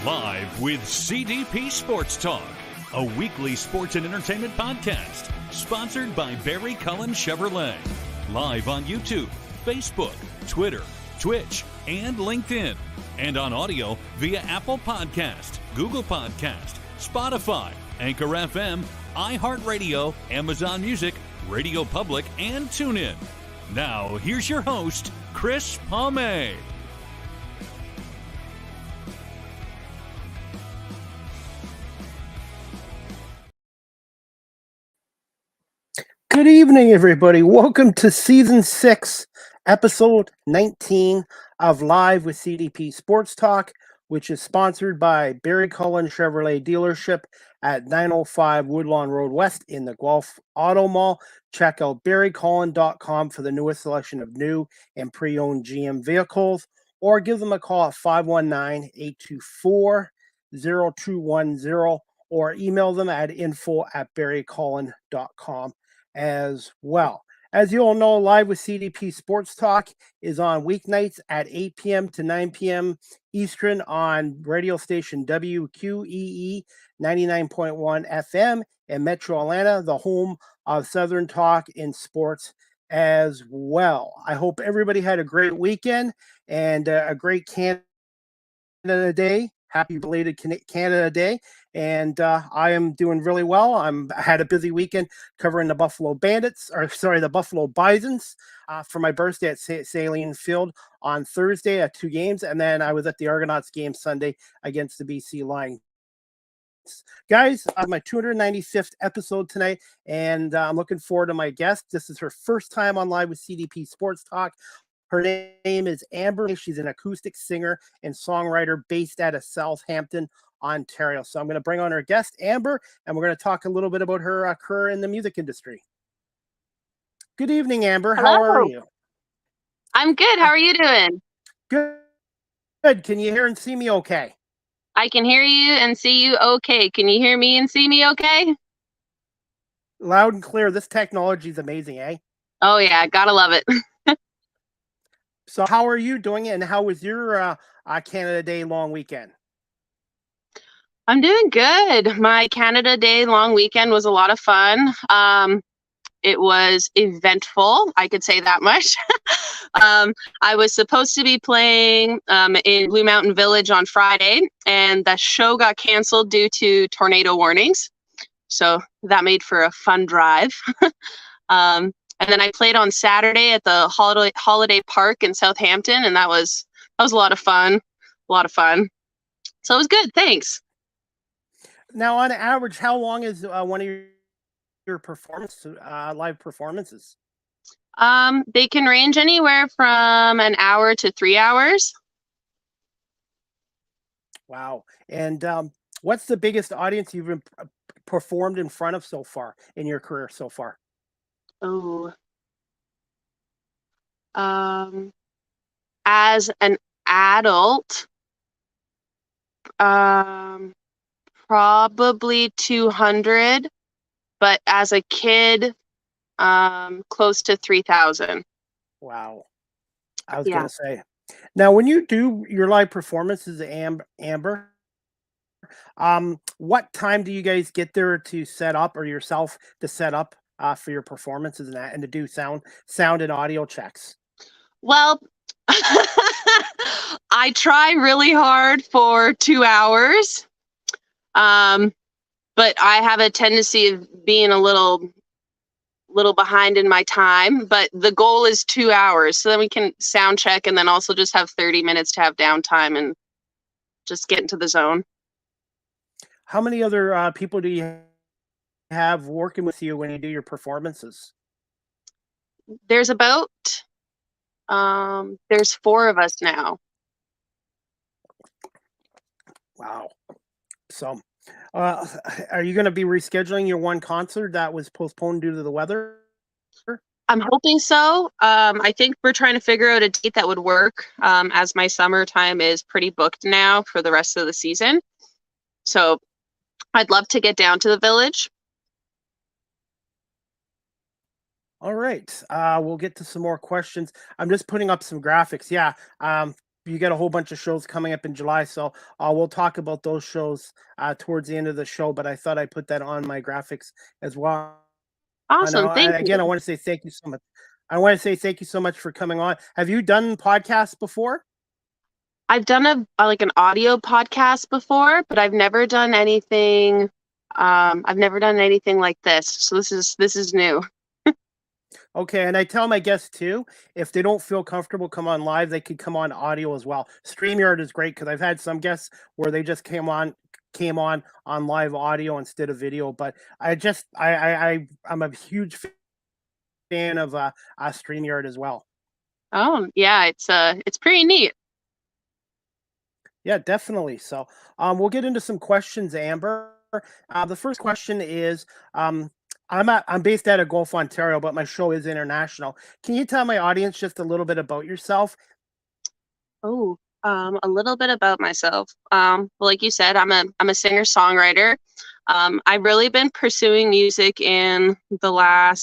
Live with CDP Sports Talk, a weekly sports and entertainment podcast sponsored by Barry Cullen Chevrolet. Live on YouTube, Facebook, Twitter, Twitch, and LinkedIn. And on audio via Apple Podcast, Google Podcast, Spotify, Anchor FM, iHeartRadio, Amazon Music, Radio Public, and TuneIn. Now, here's your host, Chris Palme. Good evening, everybody. Welcome to Season 6, Episode 19 of Live with CDP Sports Talk, which is sponsored by Barry Cullen Chevrolet Dealership at 905 Woodlawn Road West in the Guelph Auto Mall. Check out barrycullen.com for the newest selection of new and pre-owned GM vehicles, or give them a call at 519-824-0210, or email them at info@barrycullen.com. as well. As you all know, Live with CDP Sports Talk is on weeknights at 8 p.m. to 9 p.m. Eastern on radio station WQEE 99.1 FM in Metro Atlanta, the home of Southern Talk in sports as well. I hope everybody had a great weekend and a great Canada Day. Happy belated Canada Day. And I am doing really well. I had a busy weekend covering the Buffalo Bisons for my birthday at Saline Field on Thursday at 2 games. And then I was at the Argonauts game Sunday against the BC Lions. Guys, my 295th episode tonight, and I'm looking forward to my guest. This is her first time on Live with CDP Sports Talk. Her name is Amber. She's an acoustic singer and songwriter based out of Southampton, Ontario. So I'm going to bring on our guest, Amber, and we're going to talk a little bit about her career in the music industry. Good evening, Amber. Hello. How are you? I'm good. How are you doing? Good. Good. Can you hear and see me okay? I can hear you and see you okay. Can you hear me and see me okay? Loud and clear. This technology is amazing, eh? Oh, yeah. Gotta love it. So how are you doing, and how was your Canada Day long weekend? I'm doing good. My Canada Day long weekend was a lot of fun. It was eventful, I could say that much. I was supposed to be playing in Blue Mountain Village on Friday, and the show got canceled due to tornado warnings. So that made for a fun drive. And then I played on Saturday at the Holiday Park in Southampton, and that was a lot of fun. A lot of fun. So it was good. Thanks. Now, on average, how long is one of your live performances? They can range anywhere from an hour to 3 hours. Wow. And what's the biggest audience you've been performed in front of so far in your career so far? Oh. As an adult, probably 200, but as a kid, close to 3,000. Wow. I was gonna say. Now, when you do your live performances, Amber, what time do you guys get there to set up, or yourself to set up for your performances and to do sound and audio checks? Well, I try really hard for 2 hours, but I have a tendency of being a little behind in my time. But the goal is 2 hours, so then we can sound check and then also just have 30 minutes to have downtime and just get into the zone. How many other people do you have working with you when you do your performances? There's about there's 4 of us now. Wow. So are you going to be rescheduling your one concert that was postponed due to the weather? I'm hoping so. I think we're trying to figure out a date that would work, as my summertime is pretty booked now for the rest of the season. So I'd love to get down to the village. All right. We'll get to some more questions. I'm just putting up some graphics. Yeah. you got a whole bunch of shows coming up in July, so we'll talk about those shows towards the end of the show. But I thought I'd put that on my graphics as well. Awesome. And Thank again, I you. want to say thank you so much. I want to say thank you so much for coming on. Have you done podcasts before? I've done like an audio podcast before, but I've never done anything. I've never done anything like this. So this is new. Okay, and I tell my guests too, if they don't feel comfortable come on live, they could come on audio as well. StreamYard is great because I've had some guests where they just came on live audio instead of video. But I'm a huge fan of StreamYard as well. Oh yeah, it's pretty neat. Yeah, definitely. So we'll get into some questions, Amber. The first question is I'm based out of Gulf, Ontario, but my show is international. Can you tell my audience just a little bit about yourself? Oh, a little bit about myself. Well, like you said, I'm a singer-songwriter. I've really been pursuing music in I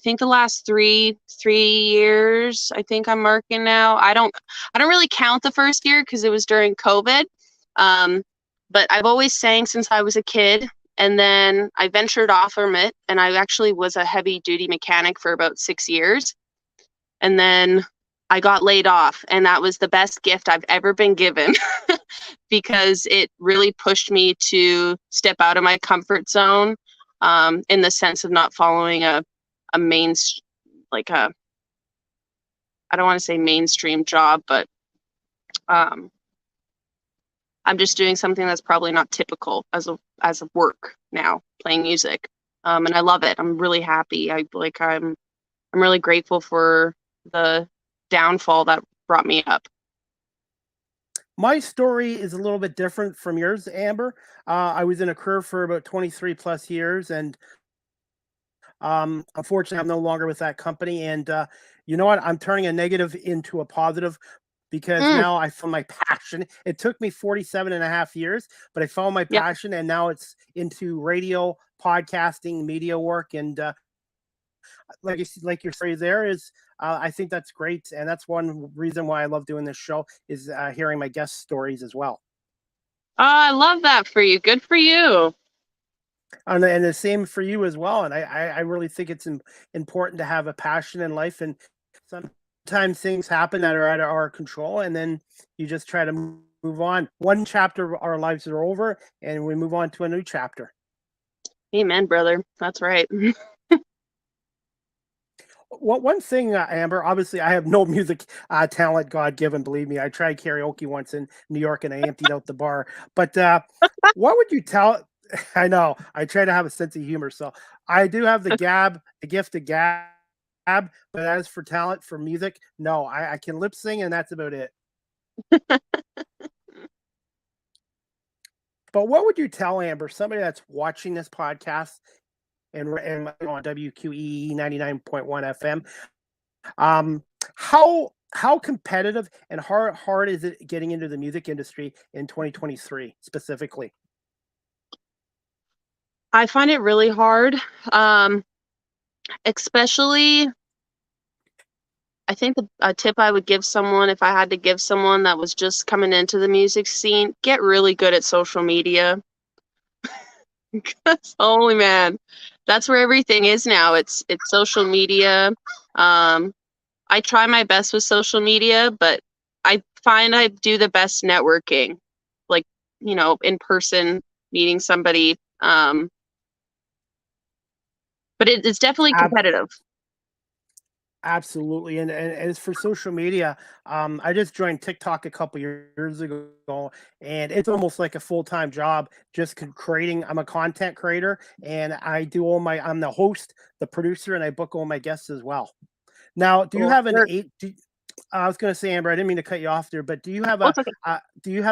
think the last three years. I think I'm marking now. I don't really count the first year because it was during COVID. But I've always sang since I was a kid, and then I ventured off from it, and I actually was a heavy duty mechanic for about 6 years. And then I got laid off, and that was the best gift I've ever been given because it really pushed me to step out of my comfort zone, in the sense of not following a main, like a, I don't want to say mainstream job, but I'm just doing something that's probably not typical as a work now, playing music. And I love it. I'm really happy. I'm really grateful for the downfall that brought me up. My story is a little bit different from yours, Amber. I was in a career for about 23 plus years, and unfortunately, I'm no longer with that company. And you know what? I'm turning a negative into a positive because now I found my passion. It took me 47 and a half years, but I found my Yep. passion, and now it's into radio, podcasting, media work. And like your story there is, I think that's great. And that's one reason why I love doing this show is hearing my guest stories as well. I love that for you. Good for you. And the same for you as well. And I really think it's important to have a passion in life. And sometimes things happen that are out of our control, and then you just try to move on. One chapter of our lives are over, and we move on to a new chapter. Amen, brother. That's right. One thing, Amber, obviously I have no music talent, God given, believe me. I tried karaoke once in New York and I emptied out the bar. But what would you tell? I know I try to have a sense of humor. So I do have the gift of gab. But as for talent for music, no, I can lip sing and that's about it. But what would you tell Amber, somebody that's watching this podcast and on WQEE 99.1 FM, how competitive and hard is it getting into the music industry in 2023 specifically? I find it really hard, especially. I think a tip I would give someone, if I had to give someone that was just coming into the music scene, get really good at social media. Holy man, that's where everything is now. It's social media. I try my best with social media, but I find I do the best networking, like, in person, meeting somebody. But it's definitely competitive. Absolutely. And as for social media, I just joined TikTok a couple years ago, and it's almost like a full-time job just creating. I'm a content creator, and I'm the host, the producer, and I book all my guests as well. Now, do you have I was going to say, Amber, I didn't mean to cut you off there, but do you have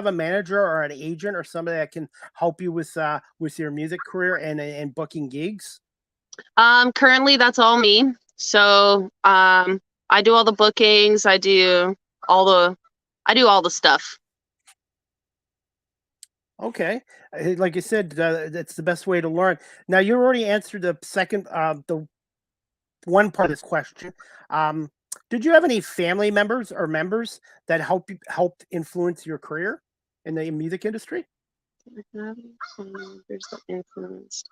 a manager or an agent or somebody that can help you with your music career and booking gigs? Currently that's all me. So, I do all the bookings. I do all the stuff. Okay. Like you said, that's the best way to learn. Now, you already answered the second, the one part of this question. Did you have any family members or members that helped influence your career in the music industry? There's the influence.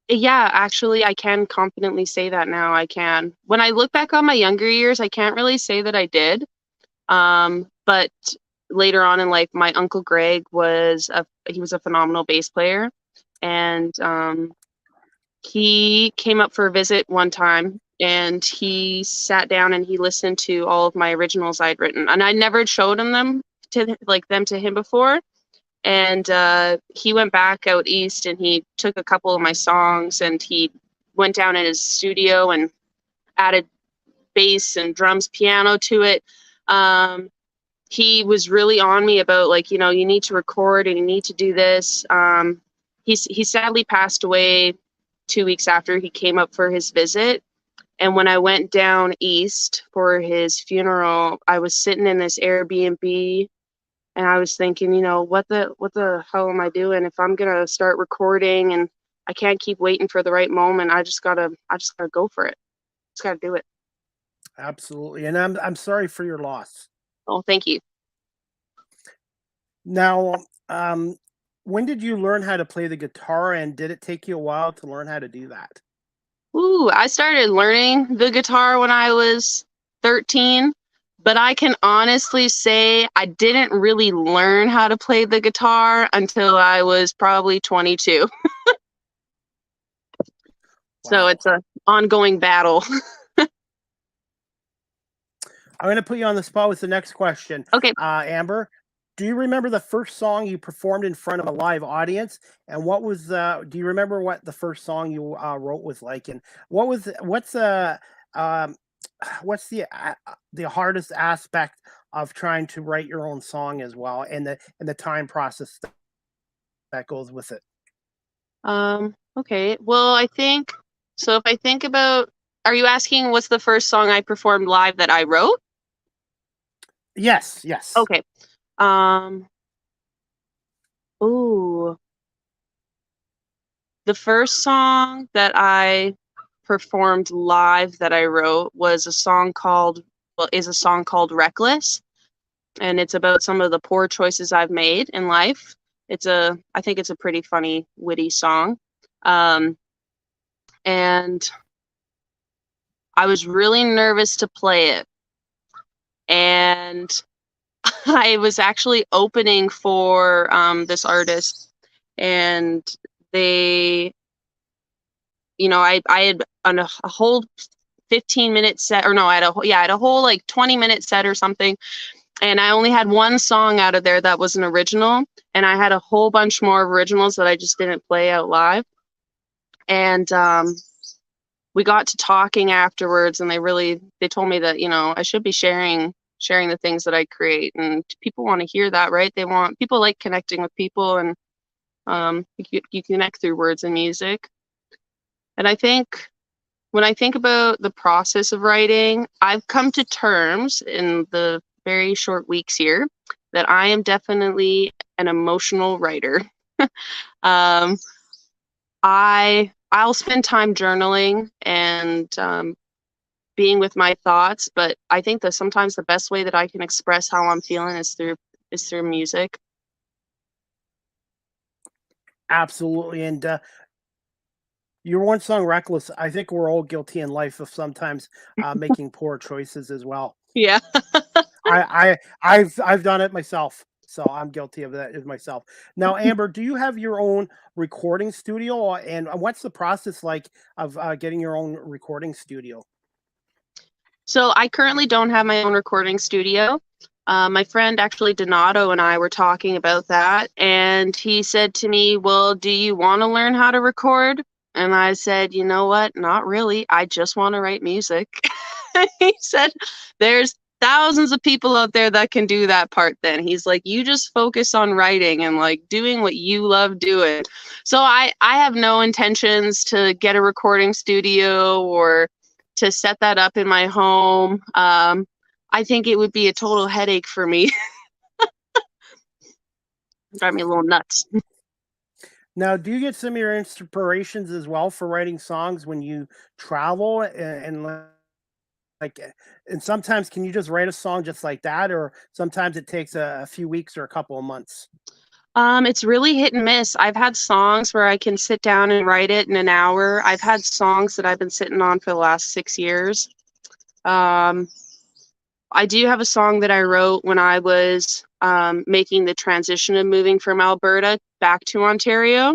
Yeah, actually, I can confidently say that now. I can. When I look back on my younger years, I can't really say that I did. But later on in life, my uncle Greg he was a phenomenal bass player, and he came up for a visit one time, and he sat down and he listened to all of my originals I'd written, and I never showed them to him before. And he went back out east and he took a couple of my songs and he went down in his studio and added bass and drums, piano to it. He was really on me about, like, you need to record and you need to do this. He sadly passed away 2 weeks after he came up for his visit. And when I went down east for his funeral, I was sitting in this Airbnb and I was thinking, what the hell am I doing? If I'm going to start recording and I can't keep waiting for the right moment, I just gotta go for it. Just gotta do it. Absolutely. And I'm sorry for your loss. Oh, thank you. Now, when did you learn how to play the guitar, and did it take you a while to learn how to do that? Ooh, I started learning the guitar when I was 13, but I can honestly say I didn't really learn how to play the guitar until I was probably 22. So Wow. it's an ongoing battle. I'm going to put you on the spot with the next question. Okay. Amber, do you remember the first song you performed in front of a live audience? And what was do you remember what the first song you wrote was like? And what's the hardest aspect of trying to write your own song as well, and the time process that goes with it? Okay. Well, I think so. If I think about, are you asking what's the first song I performed live that I wrote? Yes. Okay. Ooh. The first song that I performed live that I wrote is a song called Reckless, and it's about some of the poor choices I've made in life. I think it's a pretty funny, witty song. And I was really nervous to play it. And I was actually opening for this artist, and they, I had a whole 15-minute set, or no, I had a whole like 20-minute set or something, and I only had one song out of there that was an original, and I had a whole bunch more originals that I just didn't play out live. And we got to talking afterwards, and they told me that I should be sharing the things that I create, and people want to hear that, right? People like connecting with people, and you connect through words and music. And I think when I think about the process of writing, I've come to terms in the very short weeks here that I am definitely an emotional writer. I'll spend time journaling and being with my thoughts, but I think that sometimes the best way that I can express how I'm feeling is through music. Absolutely. And your one song, Reckless, I think we're all guilty in life of sometimes making poor choices as well. Yeah. I've done it myself, so I'm guilty of that myself. Now, Amber, do you have your own recording studio, and what's the process like of getting your own recording studio? So I currently don't have my own recording studio. My friend actually Donato and I were talking about that, and he said to me, well, do you want to learn how to record? And I said, you know what? Not really. I just want to write music. He said, there's thousands of people out there that can do that part. Then he's like, you just focus on writing and like doing what you love doing. So I have no intentions to get a recording studio or to set that up in my home. I think it would be a total headache for me. Drive me a little nuts. Now, do you get some of your inspirations as well for writing songs when you travel and like, and sometimes can you just write a song just like that, or sometimes it takes a few weeks or a couple of months? It's really hit and miss. I've had songs where I can sit down and write it in an hour. I've had songs that I've been sitting on for the last 6 years. Um, I do have a song that I wrote when I was making the transition of moving from Alberta back to Ontario.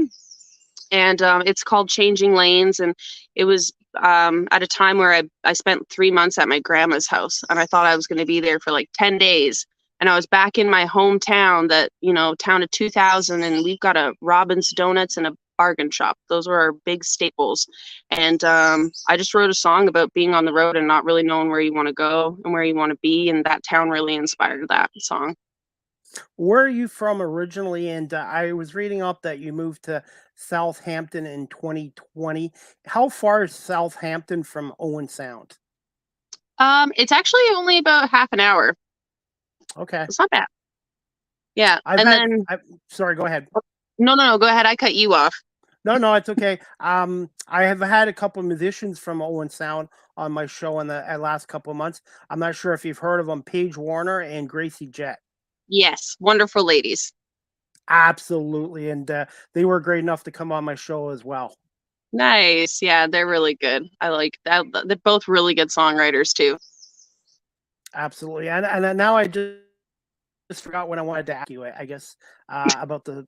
And it's called Changing Lanes. And it was at a time where I spent 3 months at my grandma's house, and I thought I was going to be there for like 10 days. And I was back in my hometown, town of 2000, and we've got a Robin's Donuts and a bargain shop. Those were our big staples. And I just wrote a song about being on the road and not really knowing where you want to go and where you want to be. And that town really inspired that song. Where are you from originally? And I was reading up that you moved to Southampton in 2020. How far is Southampton from Owen Sound? It's actually only about half an hour. Okay. It's not bad. Yeah. Sorry, go ahead. No, go ahead. I cut you off. No, it's okay. I have had a couple of musicians from Owen Sound on my show in the last couple of months. I'm not sure if you've heard of them, Paige Warner and Gracie Jett. Yes, wonderful ladies. Absolutely, and they were great enough to come on my show as well. Nice. Yeah, they're really good. I like that. They're both really good songwriters too. Absolutely, and now I just forgot what I wanted to ask you. I guess about the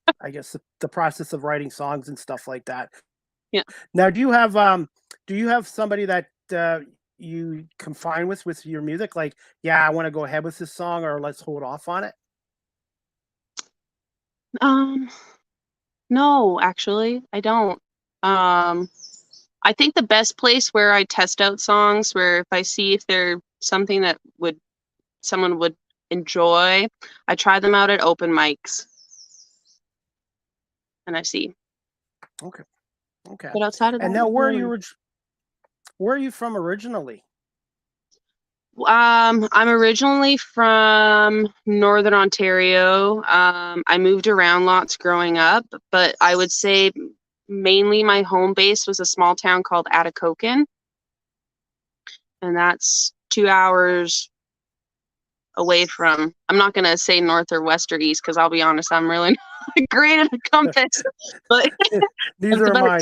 process of writing songs and stuff like that. Yeah. Now, do you have somebody that you confine with your music? Like, yeah, I want to go ahead with this song, or let's hold off on it. No, actually, I don't. I think the best place where I test out songs, where if I see if they're something that someone would enjoy, I try them out at open mics, and I see. Okay. But outside of that, and now, where are you from originally? I'm originally from Northern Ontario. I moved around lots growing up, but I would say mainly my home base was a small town called Atikokan, and that's 2 hours away from, I'm not going to say north or west or east, because I'll be honest, I'm really not great at a compass, but Neither am I.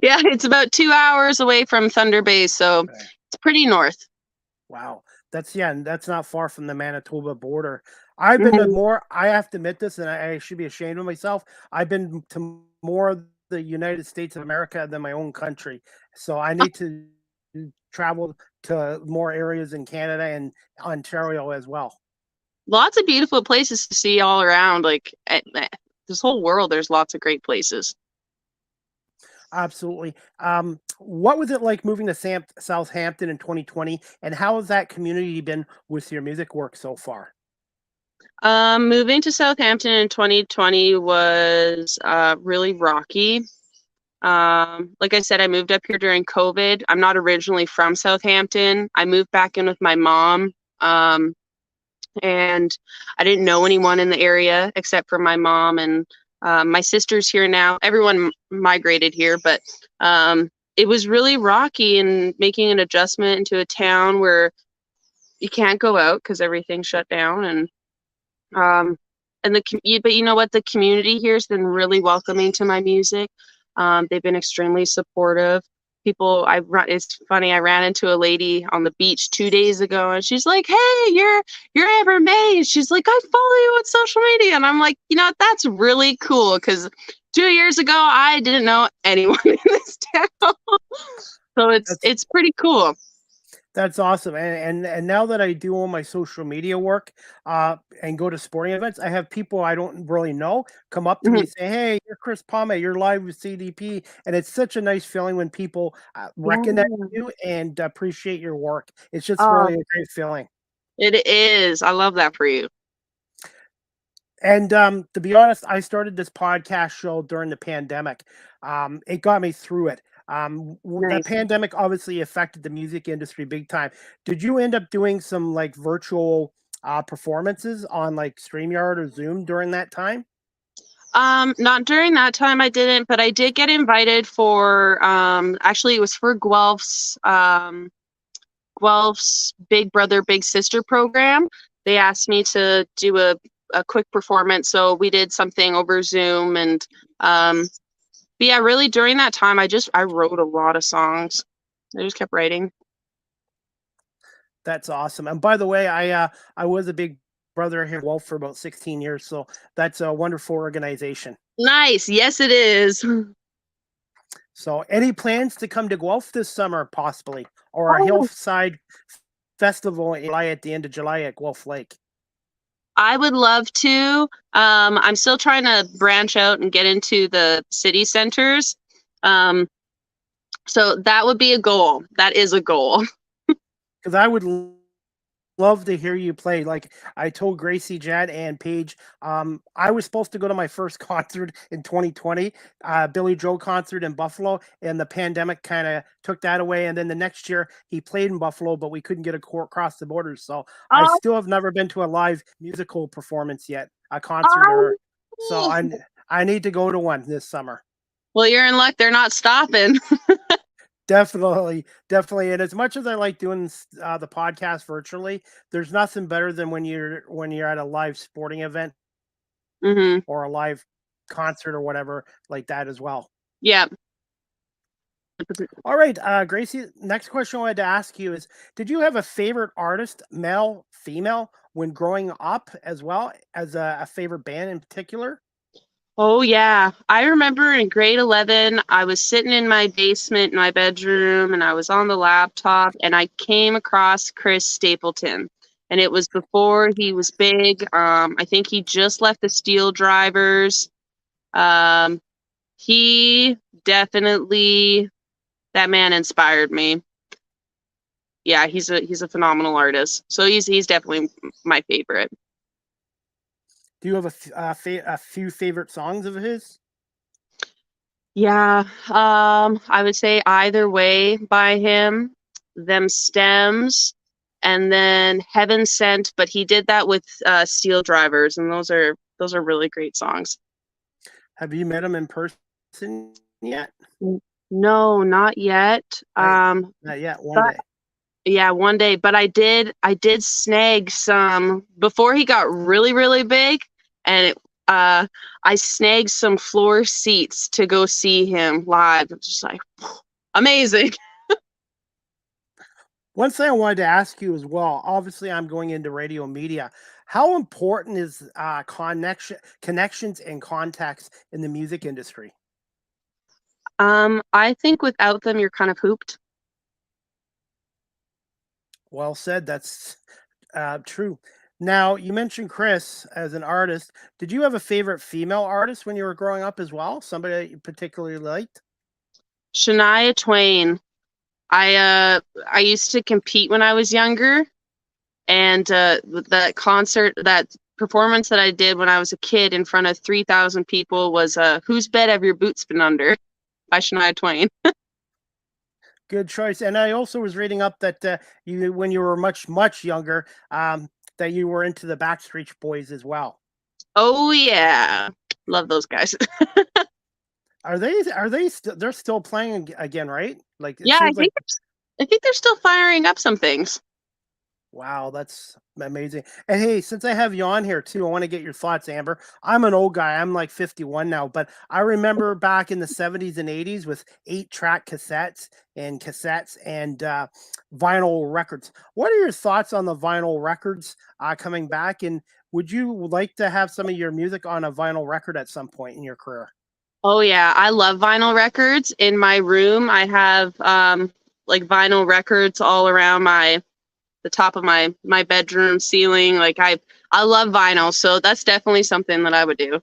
Yeah, it's about 2 hours away from Thunder Bay, so it's pretty north. Wow. That's not far from the Manitoba border. I've been to more, I have to admit this, and I should be ashamed of myself. I've been to more of the United States of America than my own country. So I need to travel to more areas in Canada and Ontario as well. Lots of beautiful places to see all around. Like this whole world, there's lots of great places. Absolutely. What was it like moving to Southampton in 2020, and how has that community been with your music work so far? Moving to Southampton in 2020 was really rocky. Like I said, I moved up here during COVID. I'm not originally from Southampton. I moved back in with my mom, and I didn't know anyone in the area except for my mom and my sister's here now. Everyone migrated here, but it was really rocky and making an adjustment into a town where you can't go out because everything's shut down. But you know what? The community here has been really welcoming to my music. They've been extremely supportive. It's funny, I ran into a lady on the beach 2 days ago, and she's like, "Hey, you're Amber May." She's like, "I follow you on social media." And I'm like, that's really cool, because 2 years ago I didn't know anyone in this town. So it's pretty cool. That's awesome. And now that I do all my social media work and go to sporting events, I have people I don't really know come up to me and say, "Hey, you're Chris Palme, you're live with CDP." And it's such a nice feeling when people recognize you and appreciate your work. It's just really a great feeling. It is. I love that for you. And to be honest, I started this podcast show during the pandemic. It got me through it. Nice. The pandemic obviously affected the music industry big time. Did you end up doing some like virtual performances on like StreamYard or Zoom during that time? Not during that time, I didn't, but I did get invited for actually it was for Guelph's Guelph's Big Brother Big Sister program. They asked me to do a quick performance, so we did something over Zoom. And but yeah, really during that time, I wrote a lot of songs. I just kept writing. That's awesome. And by the way, I was a Big Brother here in Guelph for about 16 years, so that's a wonderful organization. Nice. Yes, it is. So, any plans to come to Guelph this summer, possibly, or a hillside festival in July at the end of July at Guelph Lake? I would love to. I'm still trying to branch out and get into the city centers. So that would be a goal. That is a goal. Because I would love to hear you play. Like I told Gracie, Jad, and Paige, I was supposed to go to my first concert in 2020, Billy Joel concert in Buffalo, and the pandemic kind of took that away. And then the next year he played in Buffalo, but we couldn't get across the border. So I still have never been to a live musical performance yet, a concert. So I need to go to one this summer. Well, you're in luck. They're not stopping. Definitely. And as much as I like doing the podcast virtually, there's nothing better than when you're at a live sporting event or a live concert or whatever like that as well. Yeah. All right, Gracie. Next question I wanted to ask you is: did you have a favorite artist, male, female, when growing up, as well as a favorite band in particular? Oh, yeah. I remember in grade 11, I was sitting in my basement in my bedroom and I was on the laptop and I came across Chris Stapleton. And it was before he was big. I think he just left the Steel Drivers. He definitely, that man inspired me. Yeah, he's a phenomenal artist. So he's definitely my favorite. Do you have a few favorite songs of his? Yeah, I would say Either Way by him, Them Stems, and then Heaven Sent, but he did that with Steel Drivers, and those are really great songs. Have you met him in person yet? No, not yet. Not yet. One day. Yeah, one day. But I did snag some before he got really, really big. And I snagged some floor seats to go see him live. It's just like amazing. One thing I wanted to ask you as well, obviously I'm going into radio media. How important is connections and contacts in the music industry? I think without them, you're kind of hooped. Well said. That's true. Now, you mentioned Chris as an artist. Did you have a favorite female artist when you were growing up as well? Somebody that you particularly liked? Shania Twain. I used to compete when I was younger, and that performance that I did when I was a kid in front of 3,000 people was "Whose Bed Have Your Boots Been Under" by Shania Twain. Good choice. And I also was reading up that when you were much younger, that you were into the Backstreet Boys as well. Oh yeah, love those guys. Are they they're still playing again, right? Like yeah, I think they're still firing up some things. Wow, that's amazing. And hey, since I have you on here too, I want to get your thoughts, Amber. I'm an old guy. I'm like 51 now, but I remember back in the 70s and 80s with 8-track cassettes and vinyl records. What are your thoughts on the vinyl records coming back? And would you like to have some of your music on a vinyl record at some point in your career? Oh yeah, I love vinyl records. In my room, I have like vinyl records all around the top of my bedroom ceiling. Like I love vinyl, so that's definitely something that I would do.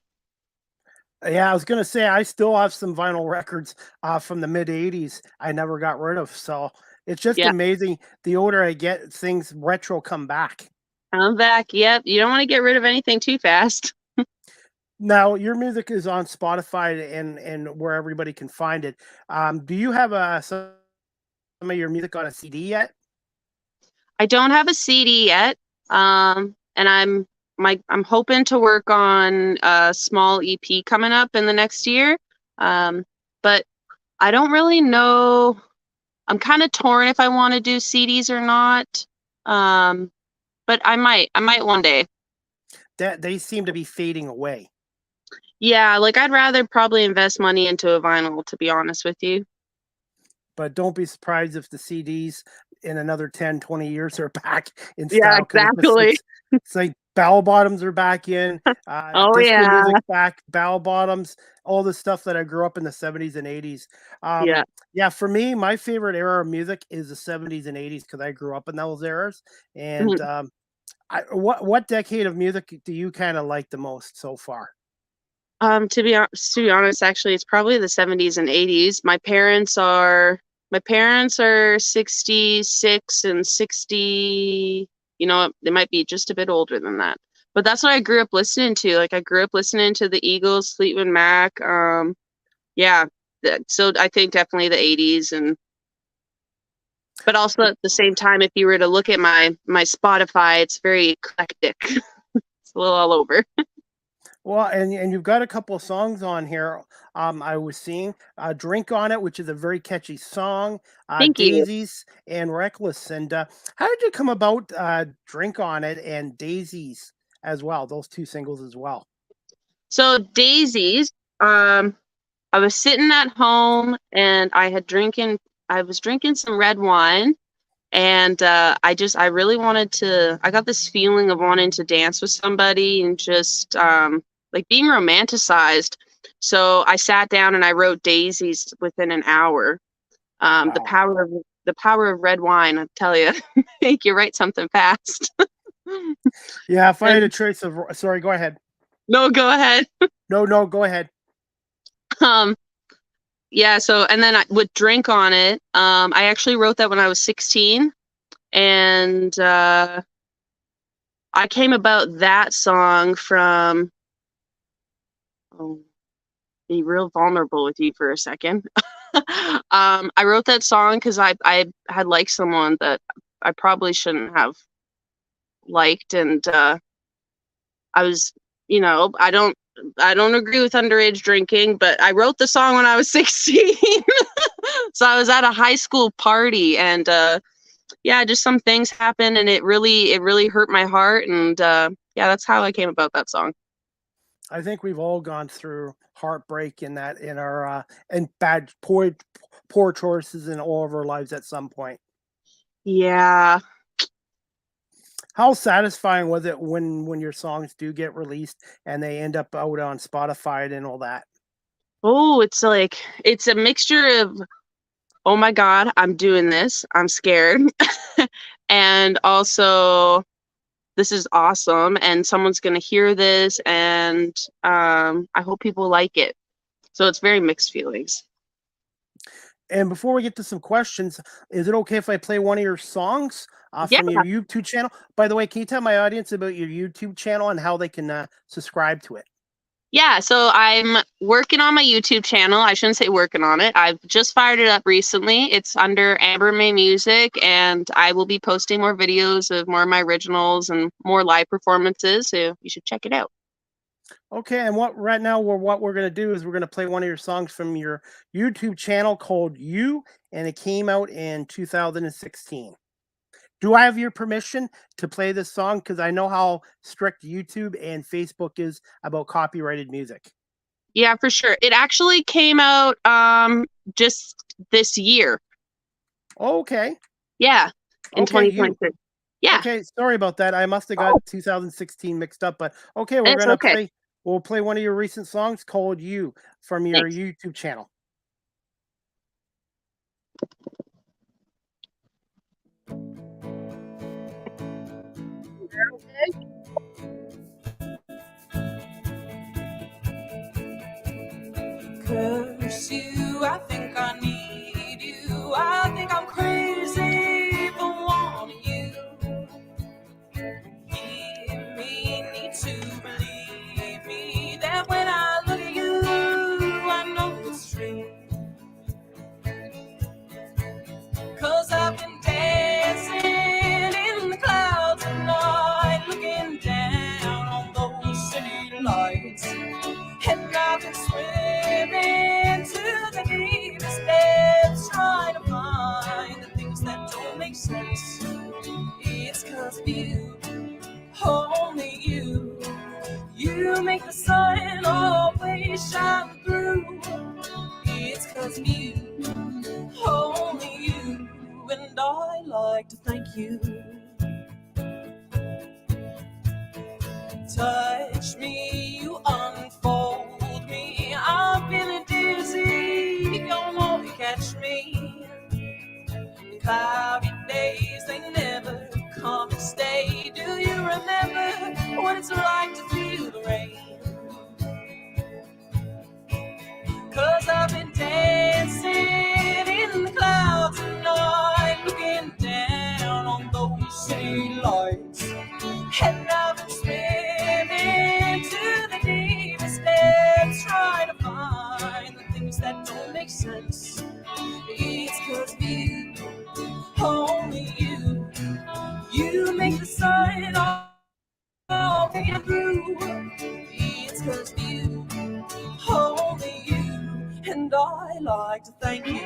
Yeah, I was gonna say I still have some vinyl records from the mid '80s. I never got rid of, so it's just amazing. The older I get, things retro come back. I'm back. Yep, you don't want to get rid of anything too fast. Now, your music is on Spotify and where everybody can find it. Do you have some of your music on a CD yet? I don't have a CD yet, and I'm hoping to work on a small EP coming up in the next year. But I don't really know I'm kind of torn if I want to do CDs or not. But I might one day. That they seem to be fading away. Yeah, like I'd rather probably invest money into a vinyl, to be honest with you. But don't be surprised if the CDs in another 10, 20 years are back in Yeah, style. exactly. It's like bell bottoms are back in. Oh, disco yeah. music back, bell bottoms, all the stuff that I grew up in the 70s and 80s. Yeah. Yeah, for me, my favorite era of music is the 70s and 80s because I grew up in those eras. And Mhm. what decade of music do you kind of like the most so far? To be honest, actually, it's probably the 70s and 80s. My parents are 66 and 60. You know, they might be just a bit older than that. But that's what I grew up listening to. Like I grew up listening to the Eagles, Fleetwood Mac. Yeah. So I think definitely the 80s, but also at the same time, if you were to look at my Spotify, it's very eclectic. It's a little all over. Well, and you've got a couple of songs on here. I was seeing "Drink on It," which is a very catchy song. Thank you. "Daisies" and "Reckless." And how did you come about "Drink on It" and "Daisies" as well? Those two singles as well. So Daisies, I was sitting at home and I was drinking some red wine, and I really wanted to. I got this feeling of wanting to dance with somebody and just like being romanticized. So I sat down and I wrote Daisies within an hour. The Wow. power of red wine, I tell you, make you write something fast. Yeah, if I had a And choice of, sorry, go ahead. no, go ahead. No, go ahead. Um, yeah. So and then with Drink on It, I actually wrote that when I was 16, and I came about that song from. Oh, be real vulnerable with you for a second. I wrote that song because I had liked someone that I probably shouldn't have liked, and I was, I don't agree with underage drinking, but I wrote the song when I was 16. So I was at a high school party, and yeah, just some things happened, and it really hurt my heart, and yeah, that's how I came about that song. I think we've all gone through heartbreak in our and bad poor choices in all of our lives at some point. Yeah. How satisfying was it when your songs do get released and they end up out on Spotify and all that? Oh, it's a mixture of, oh my God, I'm doing this. I'm scared. And also, this is awesome. And someone's going to hear this. And I hope people like it. So it's very mixed feelings. And before we get to some questions, is it okay if I play one of your songs Yeah. from your YouTube channel? By the way, can you tell my audience about your YouTube channel and how they can subscribe to it? Yeah, so I'm working on my YouTube channel. I shouldn't say working on it. I've just fired it up recently. It's under Amber May Music, and I will be posting more videos of more of my originals and more live performances, so you should check it out. Okay, and what we're going to do is we're going to play one of your songs from your YouTube channel called You, and it came out in 2016. Do I have your permission to play this song? Because I know how strict YouTube and Facebook is about copyrighted music. Yeah, for sure. It actually came out just this year. Okay. Yeah, in Okay, You. 2023. Yeah, Okay, sorry about that. I must have got 2016 mixed up, but okay, it's okay. we'll play one of your recent songs called You from your Thanks. YouTube channel. Curse you, I think I need you. I think I'm crazy for wanting you. Give me need to believe me that when I look at you, I know it's true. 'Cause I've been dancing in the clouds tonight, looking sense. It's 'cause of you, only you. You make the sun always shine through. It's 'cause of you, only you. And I like to thank you. Touch me, you unfold me. I've been dizzy, you won't catch me. Cloudy days, they never come and stay. Do you remember what it's like to feel the rain? 'Cause I've been dancing in the clouds tonight, looking down on those city lights. And I've been swimming to the deepest depths, trying to find the things that don't make sense. It's 'cause of you, only you. You make the sun all came through. It's 'cause of you, only you. And I like to thank you.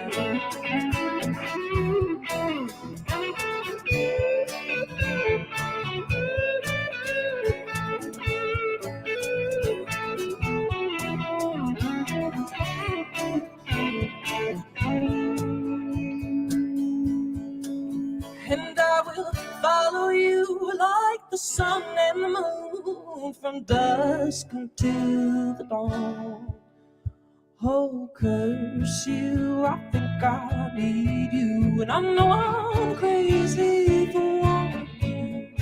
And I will follow you like the sun and the moon from dusk until the dawn. Oh, curse you, I think I need you, and I know I'm crazy for wanting you.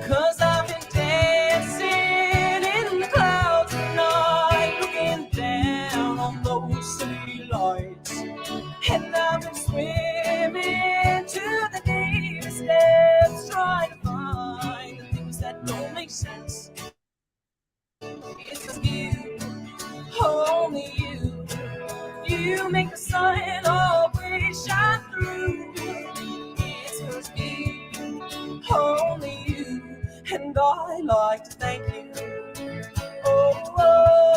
'Cause I've been dancing in the clouds tonight, looking down on those city lights. And I've been swimming to the deepest depths, trying to find the things that don't make sense. It's 'cause of you, only you. You make the sun always shine through. It's 'cause of you, only you. And I like to thank you. Oh, oh,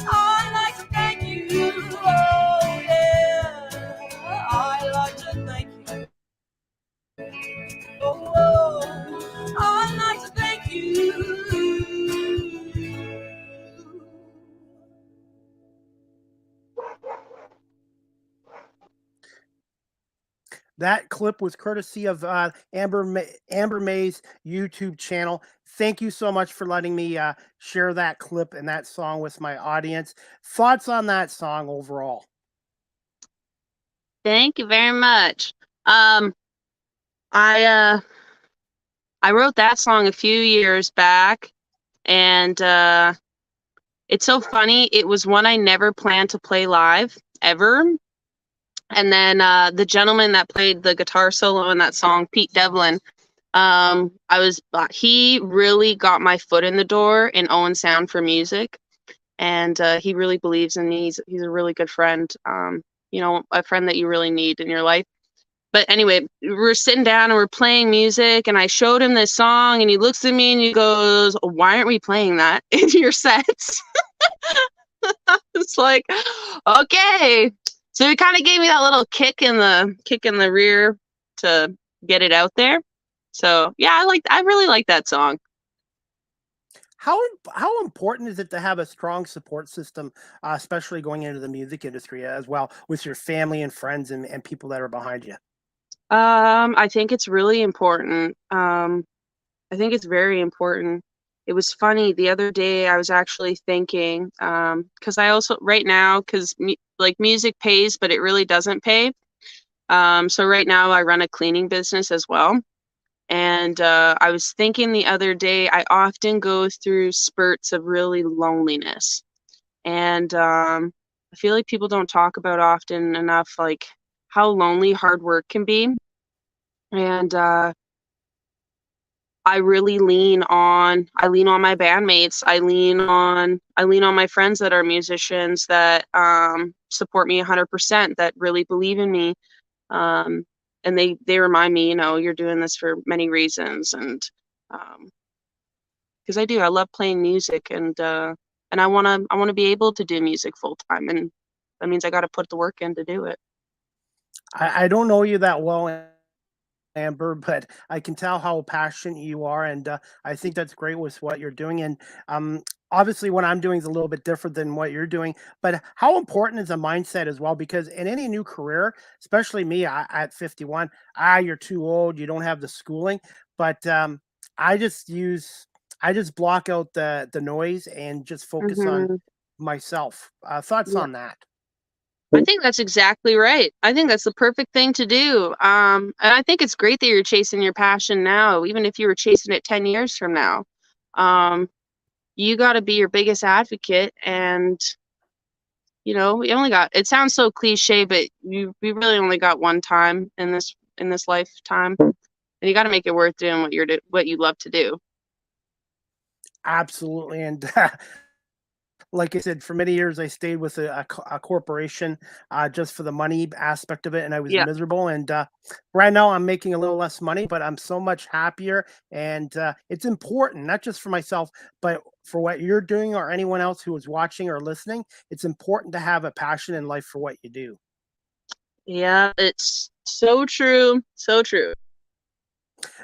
I like to thank you. Oh, yeah, I like to thank you. Oh, oh, I like to thank you. That clip was courtesy of Amber May's YouTube channel. Thank you so much for letting me share that clip and that song with my audience. Thoughts on that song overall? Thank you very much. I wrote that song a few years back, and it's so funny. It was one I never planned to play live ever. And then the gentleman that played the guitar solo in that song, Pete Devlin, he really got my foot in the door in Owen Sound for music, and he really believes in me. He's a really good friend, a friend that you really need in your life. But anyway, we're sitting down and we're playing music, and I showed him this song, and he looks at me and he goes, "Why aren't we playing that in your sets?" It's like, okay. So he kind of gave me that little kick in the rear to get it out there. So yeah, I really like that song. How important is it to have a strong support system, especially going into the music industry as well, with your family and friends and people that are behind you? I think it's really important. I think it's very important. It was funny the other day. I was actually thinking, because I also right now, because music pays, but it really doesn't pay. So right now I run a cleaning business as well. And I was thinking the other day, I often go through spurts of really loneliness. And I feel like people don't talk about often enough, like how lonely hard work can be. And I really lean on my bandmates. I lean on my friends that are musicians that support me 100%, that really believe in me. And they remind me, you're doing this for many reasons. And because I love playing music, and I want to be able to do music full time. And that means I got to put the work in to do it. I don't know you that well, Amber, but I can tell how passionate you are, and I think that's great with what you're doing. And obviously, what I'm doing is a little bit different than what you're doing. But how important is a mindset as well? Because in any new career, especially me at 51, you're too old, you don't have the schooling. But I just use, I just block out the noise and just focus on Hmm. myself. Thoughts Yeah. on that? I think that's exactly right. I think that's the perfect thing to do. And I think it's great that you're chasing your passion now, even if you were chasing it 10 years from now. Um, you got to be your biggest advocate. And, we only got, it sounds so cliche, but we really only got one time in this lifetime. And you got to make it worth doing what you love to do. Absolutely. And like I said, for many years I stayed with a corporation just for the money aspect of it, and I was Yeah. miserable. And right now I'm making a little less money, but I'm so much happier. And it's important, not just for myself, but for what you're doing or anyone else who is watching or listening. It's important to have a passion in life for what you do. Yeah. It's so true. So true.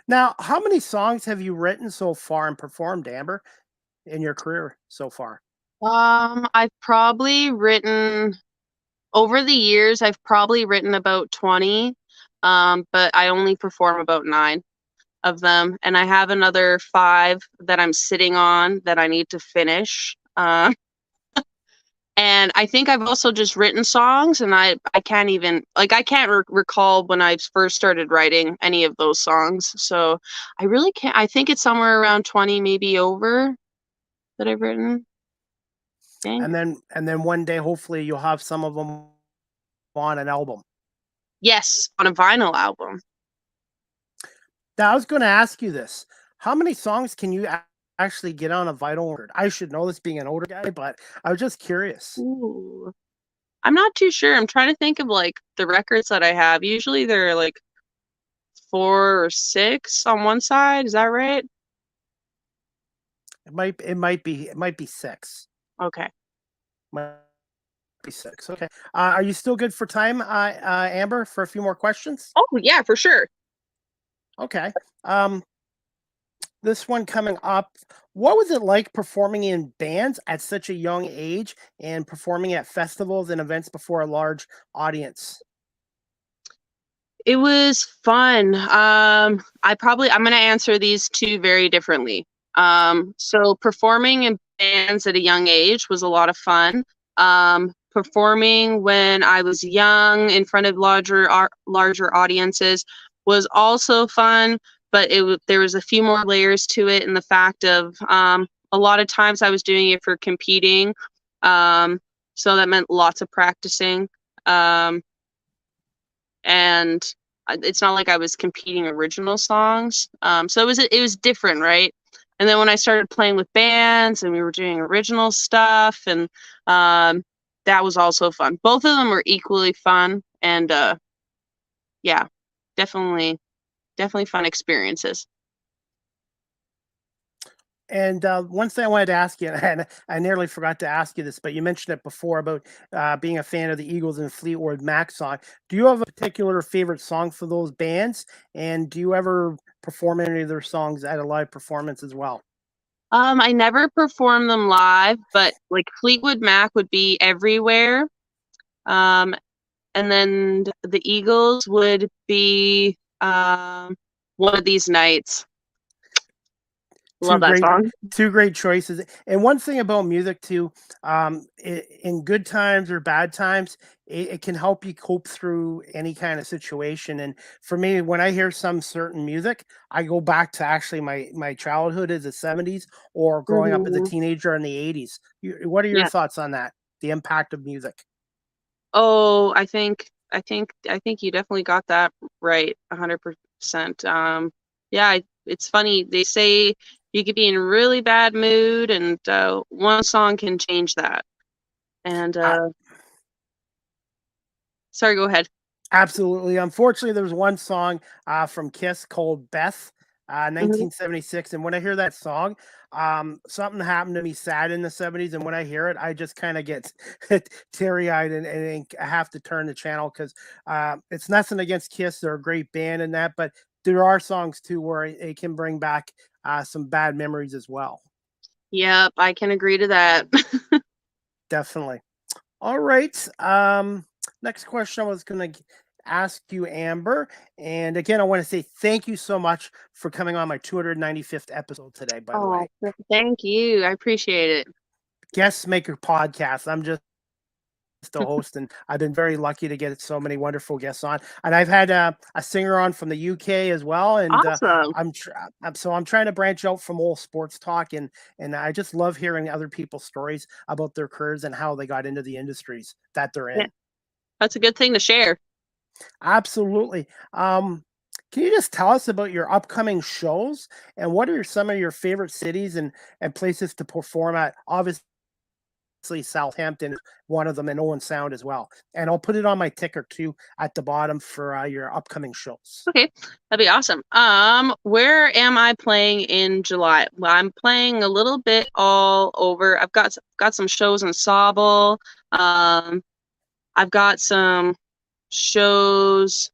Now, how many songs have you written so far and performed, Amber, in your career so far? I've probably written over the years, I've probably written about 20, but I only perform about 9 of them. And I have another 5 that I'm sitting on that I need to finish. And I think I've also just written songs, and I can't even, like, I can't recall when I first started writing any of those songs. So I really can't, I think it's somewhere around 20, maybe over that I've written. I think. And then one day, hopefully, you'll have some of them on an album. Yes, on a vinyl album. Now, I was going to ask you this: how many songs can you actually get on a vinyl record? I should know this, being an older guy, but I was just curious. Ooh. I'm not too sure. I'm trying to think of like the records that I have. Usually they're like 4 or 6 on one side. Is that right? It might be 6. Okay. Might be 6. Okay. Are you still good for time, Amber, for a few more questions? Oh, yeah, for sure. Okay. Um, this one coming up. What was it like performing in bands at such a young age and performing at festivals and events before a large audience? It was fun. I'm going to answer these two very differently. So performing in bands at a young age was a lot of fun. Performing when I was young in front of larger audiences was also fun, but there was a few more layers to it, in the fact of a lot of times I was doing it for competing. So that meant lots of practicing. And it's not like I was competing original songs. So it was different, right? And then when I started playing with bands and we were doing original stuff, and that was also fun. Both of them were equally fun, and yeah, definitely fun experiences. And one thing I wanted to ask you, and I nearly forgot to ask you this, but you mentioned it before about being a fan of the Eagles and Fleetwood Mac song. Do you have a particular favorite song for those bands? And do you ever perform any of their songs at a live performance as well? I never performed them live, but like Fleetwood Mac would be Everywhere. Um, and then the Eagles would be One of These Nights. Two Love that great, song. two great choices. And one thing about music too, in good times or bad times, it can help you cope through any kind of situation. And for me, when I hear some certain music, I go back to actually my childhood as the '70s or growing up as a Mhm. teenager in the '80s. What are your Yeah. thoughts on that? The impact of music. Oh, I think you definitely got that right, 100%. Yeah, it's funny. They say you could be in a really bad mood, and one song can change that. And Uh, sorry, go ahead. Absolutely. Unfortunately, there was one song from Kiss called Beth. Mhm. 1976. And when I hear that song, something happened to me sad in the 70s. And when I hear it, I just kind of get teary eyed and I have to turn the channel because it's nothing against Kiss. They're a great band and that, but there are songs too where it can bring back some bad memories as well. Yep, I can agree to that. Definitely. All right. Next question I was going to ask you, Amber. And again, I want to say thank you so much for coming on my 295th episode today, by the Oh, way. thank you. I appreciate it. Guest Maker Podcast. I'm just a host, and I've been very lucky to get so many wonderful guests on. And I've had a singer on from the UK as well. And Awesome. I'm trying to branch out from old sports talk, and I just love hearing other people's stories about their careers and how they got into the industries that they're in. Yeah, that's a good thing to share. Absolutely. Can you just tell us about your upcoming shows and what are some of your favorite cities and places to perform at? Obviously, Southampton is one of them, and Owen Sound as well. And I'll put it on my ticker too at the bottom for your upcoming shows. Okay, that'd be awesome. Where am I playing in July? Well, I'm playing a little bit all over. I've got some shows in Cobble. I've got some shows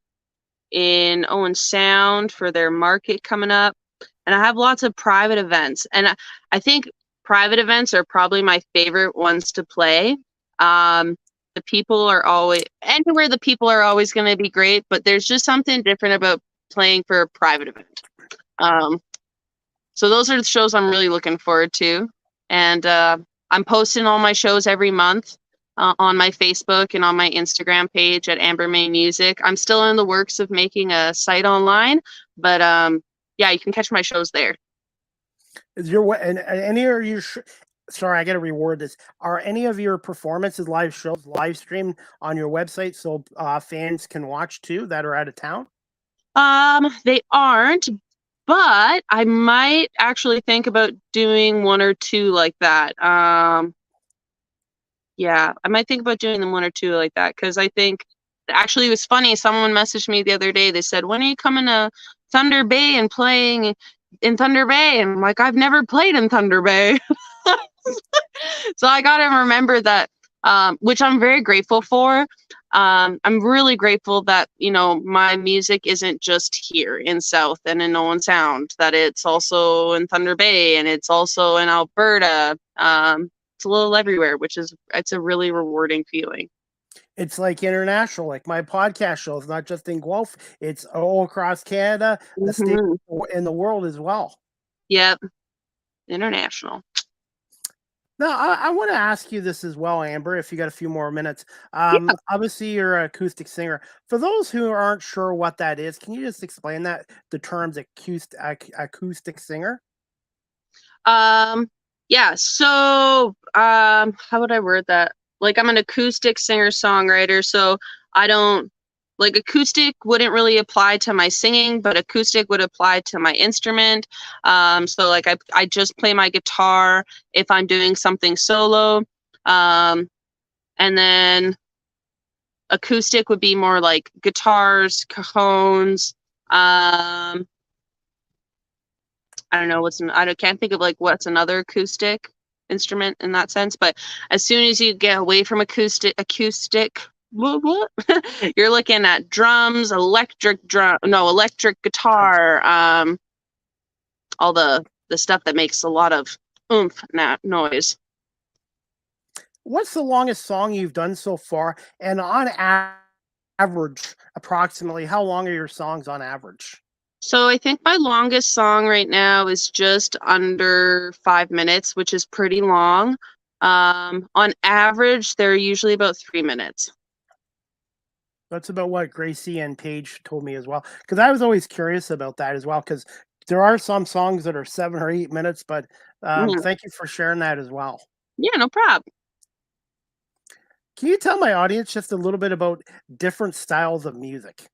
in Owen Sound for their market coming up, and I have lots of private events. And I think private events are probably my favorite ones to play. The people are always anywhere. The people are always going to be great, but there's just something different about playing for a private event. So those are the shows I'm really looking forward to, and I'm posting all my shows every month on my Facebook and on my Instagram page at Amber May Music. I'm still in the works of making a site online, but yeah, you can catch my shows there. Is your and any of your sorry, I got to reward this. Are any of your performances, live shows, live streamed on your website so fans can watch too that are out of town? They aren't, but I might actually think about doing one or two like that. Yeah, I might think about doing them one or two like that because I think actually it was funny. Someone messaged me the other day. They said, "When are you coming to Thunder Bay and playing in Thunder Bay?" And I'm like, "I've never played in Thunder Bay." So I got to remember that, which I'm very grateful for. I'm really grateful that, my music isn't just here in South and in Owen Sound, that it's also in Thunder Bay and it's also in Alberta. It's a little everywhere, it's a really rewarding feeling. It's like international, like my podcast show is not just in Guelph, it's all across Canada, the state, and the world as well. Yep. International. Now, I want to ask you this as well, Amber, if you got a few more minutes. Yeah. Obviously, you're an acoustic singer. For those who aren't sure what that is, can you just explain the terms acoustic singer? Yeah. So, how would I word that? Like, I'm an acoustic singer-songwriter, so I don't like acoustic wouldn't really apply to my singing, but acoustic would apply to my instrument. So like I just play my guitar if I'm doing something solo. And then acoustic would be more like guitars, cajones. I don't know I can't think of like what's another acoustic instrument in that sense, but as soon as you get away from acoustic you're looking at drums, electric guitar, all the stuff that makes a lot of oomph noise. What's the longest song you've done so far? And on average, approximately, how long are your songs on average? So I think my longest song right now is just under 5 minutes, which is pretty long. On average, they're usually about 3 minutes. That's about what Gracie and Paige told me as well. Because I was always curious about that as well. Because there are some songs that are 7 or 8 minutes. But thank you for sharing that as well. Yeah, no problem. Can you tell my audience just a little bit about different styles of music?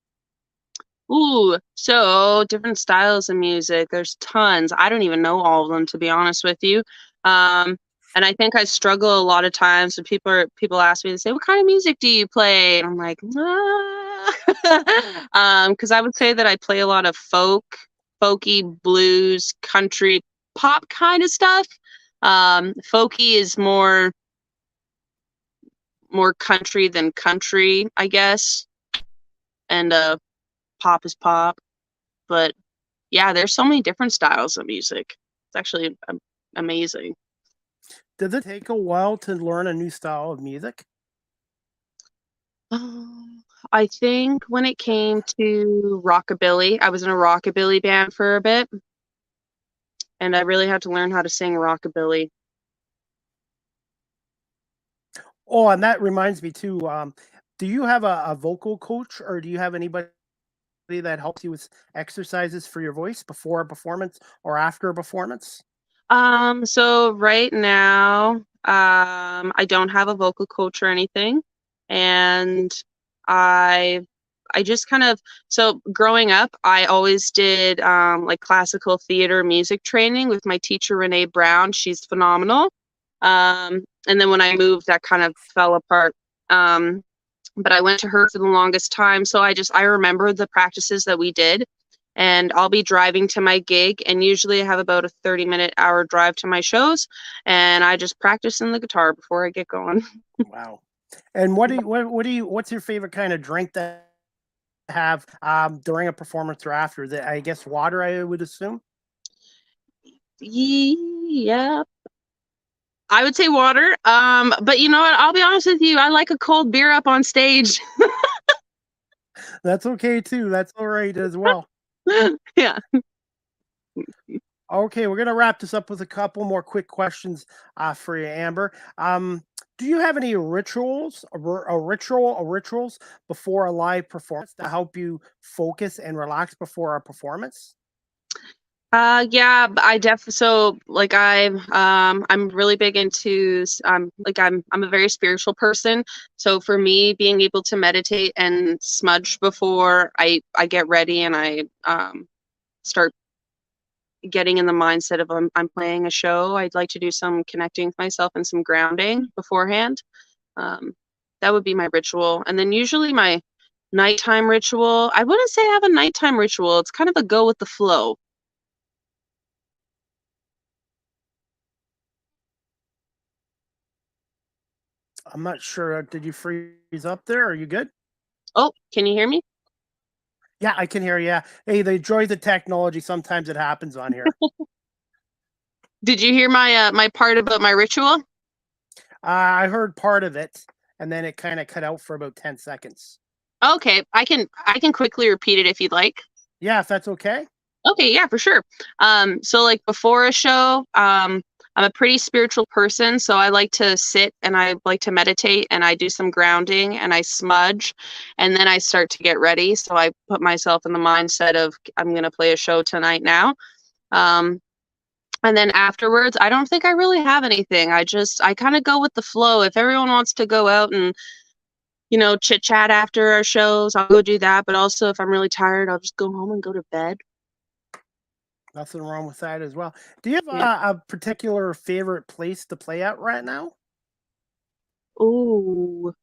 Ooh, so different styles of music. There's tons. I don't even know all of them, to be honest with you. And I think I struggle a lot of times when people ask me, they say, "What kind of music do you play?" And I'm like, because I would say that I play a lot of folk folky, blues, country, pop kind of stuff. Folky is more country than country, I guess. And pop is pop. But yeah, there's so many different styles of music. It's actually amazing. Does it take a while to learn a new style of music? I think when it came to rockabilly, I was in a rockabilly band for a bit, and I really had to learn how to sing rockabilly. Oh, and that reminds me too. Do you have a vocal coach, or do you have anybody that helps you with exercises for your voice before a performance or after a performance? So right now, I don't have a vocal coach or anything, and I just kind of, so growing up, I always did like classical theater music training with my teacher, Renee Brown. She's phenomenal. And then when I moved, that kind of fell apart. But I went to her for the longest time. So I remember the practices that we did, and I'll be driving to my gig, and usually I have about a 30-minute hour drive to my shows, and I just practice in the guitar before I get going. Wow. And what's your favorite kind of drink to have during a performance or after? I guess water, I would assume. Yeah, I would say water. But you know what? I'll be honest with you. I like a cold beer up on stage. That's okay too. That's all right as well. Yeah. Okay, we're gonna wrap this up with a couple more quick questions for you, Amber. Do you have any rituals before a live performance to help you focus and relax before a performance? Yeah, so like I'm really big into like I'm a very spiritual person. So for me, being able to meditate and smudge before I get ready and I start getting in the mindset of I'm playing a show, I'd like to do some connecting with myself and some grounding beforehand. That would be my ritual. And then usually my nighttime ritual, I wouldn't say I have a nighttime ritual. It's kind of a go with the flow. I'm not sure. Did you freeze up there? Are you good? Oh, can you hear me? Yeah, I can hear you. Yeah. Hey, they enjoy the technology. Sometimes it happens on here. Did you hear my my part about my ritual? I heard part of it, and then it kind of cut out for about 10 seconds. Okay, I can quickly repeat it if you'd like. Yeah, if that's okay. Okay, yeah, for sure. So like before a show, I'm a pretty spiritual person, so I like to sit and I like to meditate and I do some grounding and I smudge and then I start to get ready. So I put myself in the mindset of I'm going to play a show tonight now. And then afterwards, I don't think I really have anything. I kind of go with the flow. If everyone wants to go out and, you know, chit chat after our shows, I'll go do that. But also if I'm really tired, I'll just go home and go to bed. Nothing wrong with that as well. Do you have a particular favorite place to play at right now? Ooh.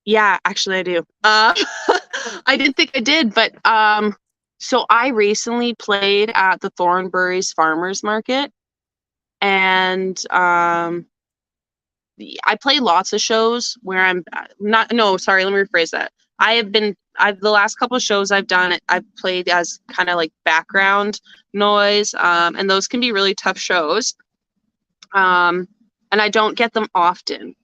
Yeah, actually I do. I didn't think I did, but so I recently played at the Thornbury's Farmers Market, and I play lots of shows where I'm not, no, sorry, let me rephrase that. The last couple of shows I've done, I've played as kind of like background noise, and those can be really tough shows. And I don't get them often.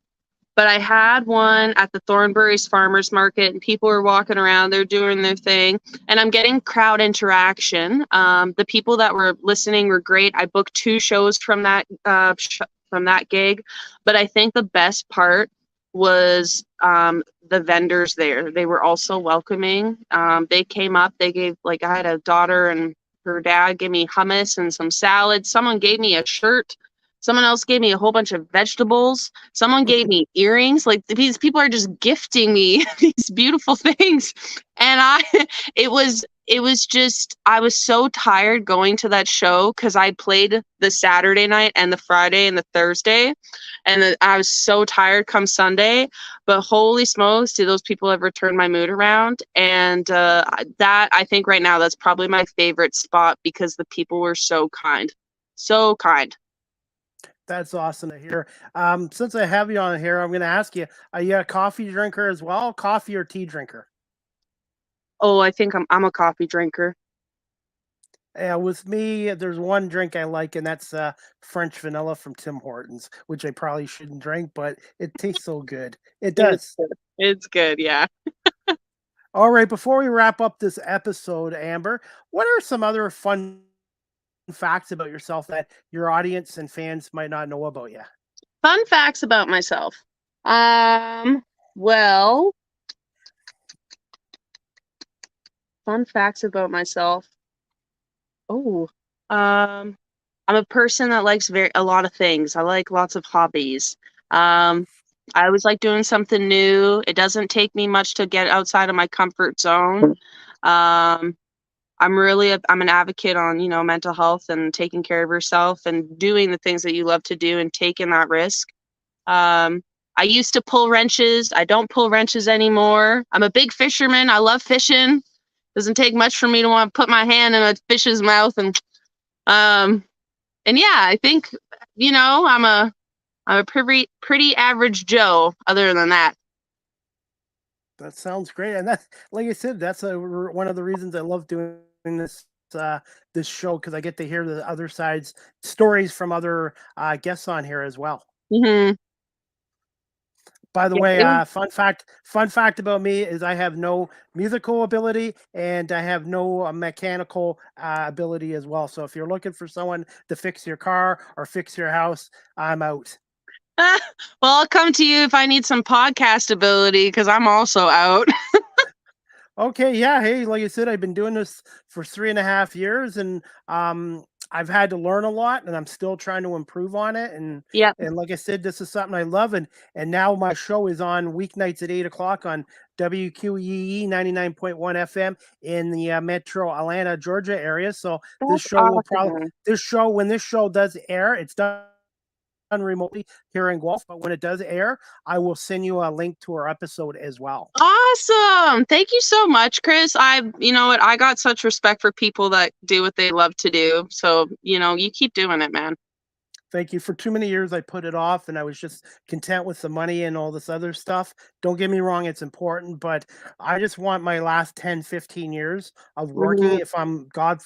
But I had one at the Thornbury's Farmers Market, and people were walking around, they're doing their thing, and I'm getting crowd interaction. The people that were listening were great. I booked 2 shows from that gig, but I think the best part was the vendors there. They were also welcoming. They came up, they gave, like, I had a daughter and her dad gave me hummus and some salad. Someone gave me a shirt. Someone else gave me a whole bunch of vegetables. Someone gave me earrings. Like, these people are just gifting me these beautiful things. And it was it was just, I was so tired going to that show because I played the Saturday night and the Friday and the Thursday. And I was so tired come Sunday. But holy smokes, do those people ever turn my mood around? And that, I think right now, that's probably my favorite spot because the people were so kind. So kind. That's awesome to hear. Since I have you on here, I'm going to ask you, are you a coffee drinker as well? Coffee or tea drinker? Oh, I think I'm a coffee drinker. Yeah, with me, there's one drink I like, and that's French vanilla from Tim Hortons, which I probably shouldn't drink, but it tastes so good. It does. It's good, yeah. All right, before we wrap up this episode, Amber, what are some other fun facts about yourself that your audience and fans might not know about you? Fun facts about myself. Well, fun facts about myself. Oh, I'm a person that likes a lot of things. I like lots of hobbies. I always like doing something new. It doesn't take me much to get outside of my comfort zone. I'm an advocate on, mental health and taking care of yourself and doing the things that you love to do and taking that risk. I used to pull wrenches. I don't pull wrenches anymore. I'm a big fisherman. I love fishing. Doesn't take much for me to want to put my hand in a fish's mouth and yeah, I think, I'm a pretty average Joe other than that. That sounds great. And that's, like I said, that's one of the reasons I love doing this this show, because I get to hear the other side's stories from other guests on here as well. Mm-hmm. By the way, fun fact about me is I have no musical ability and I have no mechanical ability as well. So if you're looking for someone to fix your car or fix your house, I'm out. Well, I'll come to you if I need some podcast ability because I'm also out. Okay, yeah. Hey, like I said, I've been doing this for 3.5 years, and I've had to learn a lot, and I'm still trying to improve on it. And Yep. and like I said, this is something I love, and now my show is on weeknights at 8 o'clock on WQEE 99.1 FM in the Metro Atlanta, Georgia area. So this That's show will probably awesome. when this show does air, it's done remotely here in Guelph, but when it does air, I will send you a link to our episode as well. Awesome. Thank you so much, Chris. You know what? I got such respect for people that do what they love to do. So, you keep doing it, man. Thank you. For too many years, I put it off and I was just content with the money and all this other stuff. Don't get me wrong, it's important, but I just want my last 10, 15 years of working, Mhm. if I'm, God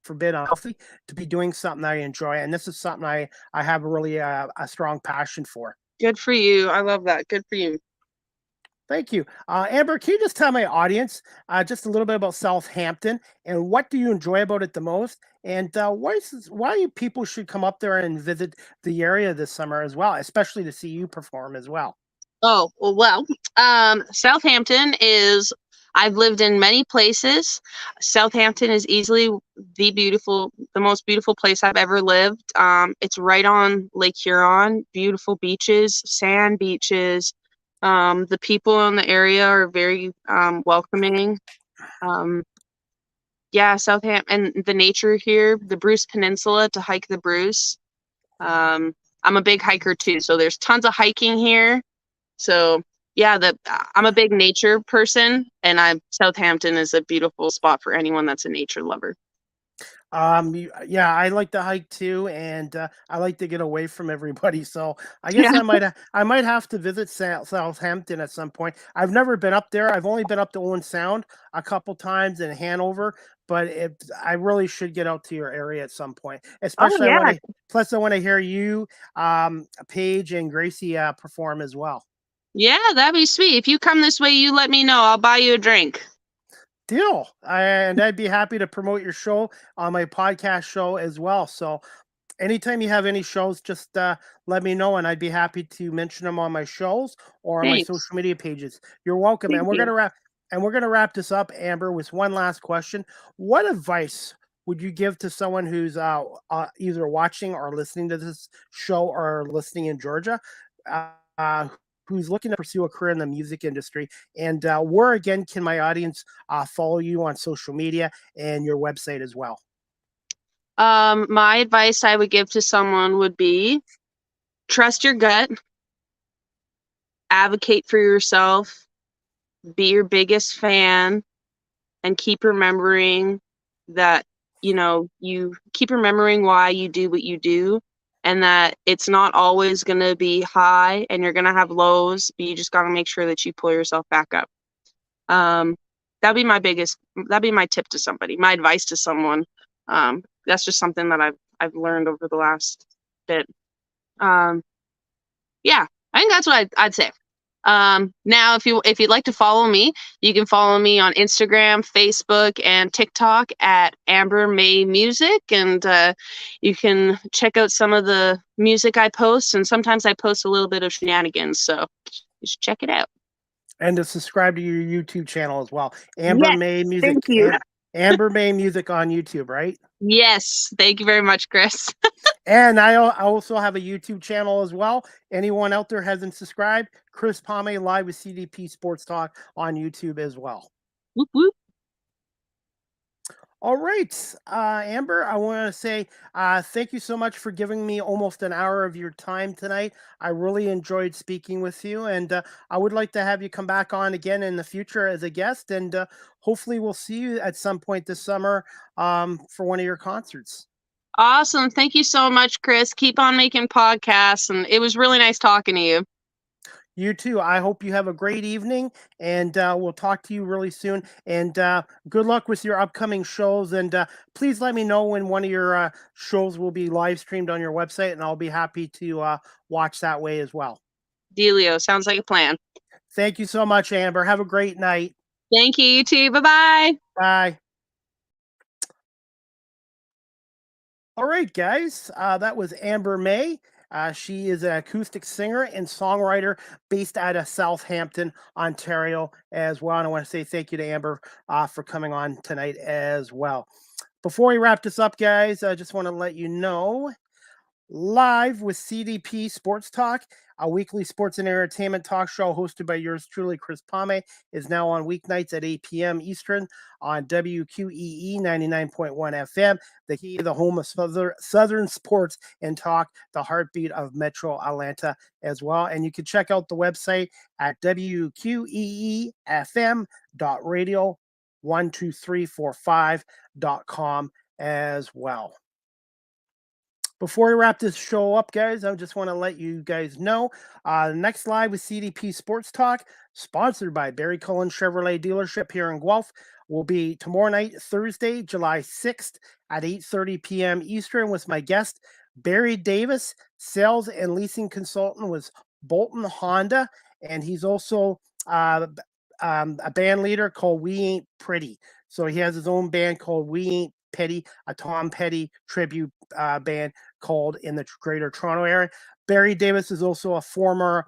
forbid, I'm healthy, to be doing something I enjoy. And this is something I have really a strong passion for. Good for you. I love that. Good for you. Thank you. Amber, can you just tell my audience just a little bit about Southampton and what do you enjoy about it the most? And why people should come up there and visit the area this summer as well, especially to see you perform as well? Oh, well, Southampton is, I've lived in many places. Southampton is easily the most beautiful place I've ever lived. It's right on Lake Huron, beautiful beaches, sand beaches. The people in the area are very welcoming. Yeah, Southampton and the nature here, the Bruce Peninsula, to hike the Bruce. I'm a big hiker too, so there's tons of hiking here. So yeah, I'm a big nature person, and Southampton is a beautiful spot for anyone that's a nature lover. Yeah, I like to hike too, and I like to get away from everybody. So I guess Yeah. I might have to visit Southampton at some point. I've never been up there. I've only been up to Owen Sound a couple times in Hanover, but I really should get out to your area at some point. Oh Especially yeah. I want to hear you, Paige and Gracie perform as well. Yeah, that'd be sweet. If you come this way, you let me know. I'll buy you a drink. Deal. And I'd be happy to promote your show on my podcast show as well. So anytime you have any shows, just let me know, and I'd be happy to mention them on my shows or on my Thanks. social media pages. You're welcome. Thank And we're you. gonna wrap this up, Amber, with one last question. What advice would you give to someone who's either watching or listening to this show or listening in Georgia? who's looking to pursue a career in the music industry. And where again can my audience follow you on social media and your website as well? My advice I would give to someone would be trust your gut, advocate for yourself, be your biggest fan, and keep remembering that, you keep remembering why you do what you do, and that it's not always going to be high and you're going to have lows, but you just got to make sure that you pull yourself back up. That'd be my tip to somebody, my advice to someone. That's just something that I've learned over the last bit. Yeah, I think that's what I'd say. Now, if you'd like to follow me, you can follow me on Instagram, Facebook, and TikTok at Amber May Music, and you can check out some of the music I post, and sometimes I post a little bit of shenanigans, so you should check it out. And to subscribe to your YouTube channel as well, Amber May Music. Thank you. Amber May Music on YouTube, right? Yes, thank you very much, Chris. And I also have a YouTube channel as well. Anyone out there hasn't subscribed, Chris Pame Live with CDP Sports Talk on YouTube as well. Whoop, whoop. All right, Amber, I want to say thank you so much for giving me almost an hour of your time tonight. I really enjoyed speaking with you, and I would like to have you come back on again in the future as a guest, and hopefully we'll see you at some point this summer for one of your concerts. Awesome. Thank you so much, Chris. Keep on making podcasts, and it was really nice talking to you. You too. I hope you have a great evening, and we'll talk to you really soon. And good luck with your upcoming shows. And please let me know when one of your shows will be live streamed on your website, and I'll be happy to watch that way as well. Dealio. Sounds like a plan. Thank you so much, Amber. Have a great night. Thank you. You too. Bye-bye. Bye. All right, guys. That was Amber May. She is an acoustic singer and songwriter based out of Southampton, Ontario as well. And I want to say thank you to Amber for coming on tonight as well. Before we wrap this up, guys, I just want to let you know, Live with CDP Sports Talk, a weekly sports and entertainment talk show hosted by yours truly, Chris Pame, is now on weeknights at 8 p.m. Eastern on WQEE 99.1 FM, the key to the home of Southern sports and talk, the heartbeat of Metro Atlanta as well. And you can check out the website at WQEEFM.radio12345.com as well. Before we wrap this show up, guys, I just want to let you guys know, next Live with CDP Sports Talk, sponsored by Barry Cullen Chevrolet Dealership here in Guelph, will be tomorrow night, Thursday, July 6th at 8:30 p.m. Eastern with my guest, Barry Davis, sales and leasing consultant with Bolton Honda, and he's also a band leader called We Ain't Pretty. So he has his own band called We Ain't Petty, a Tom Petty tribute band called in the Greater Toronto area. Barry Davis is also a former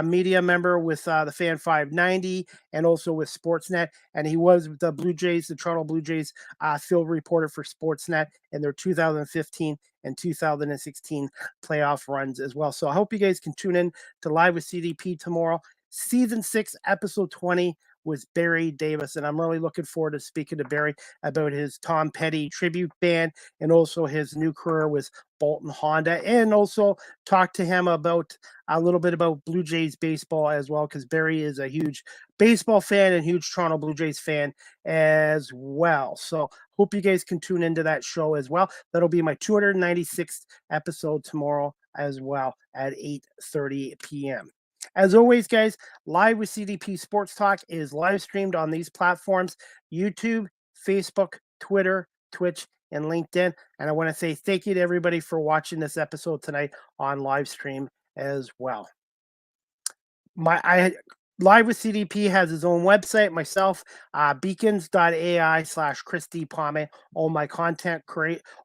media member with the Fan 590 and also with Sportsnet. And he was the Toronto Blue Jays field reporter for Sportsnet in their 2015 and 2016 playoff runs as well. So I hope you guys can tune in to Live with CDP tomorrow. Season 6, episode 20 with Barry Davis. And I'm really looking forward to speaking to Barry about his Tom Petty tribute band and also his new career with Bolton Honda, and also talk to him about a little bit about Blue Jays baseball as well, because Barry is a huge baseball fan and huge Toronto Blue Jays fan as well. So hope you guys can tune into that show as well. That'll be my 296th episode tomorrow as well at 8:30 p.m. As always, guys, Live with CDP Sports Talk is live streamed on these platforms: YouTube, Facebook, Twitter, Twitch, and LinkedIn. And I want to say thank you to everybody for watching this episode tonight on live stream as well. Live with CDP has his own website, myself, beacons.ai/Christy Pame. All my content,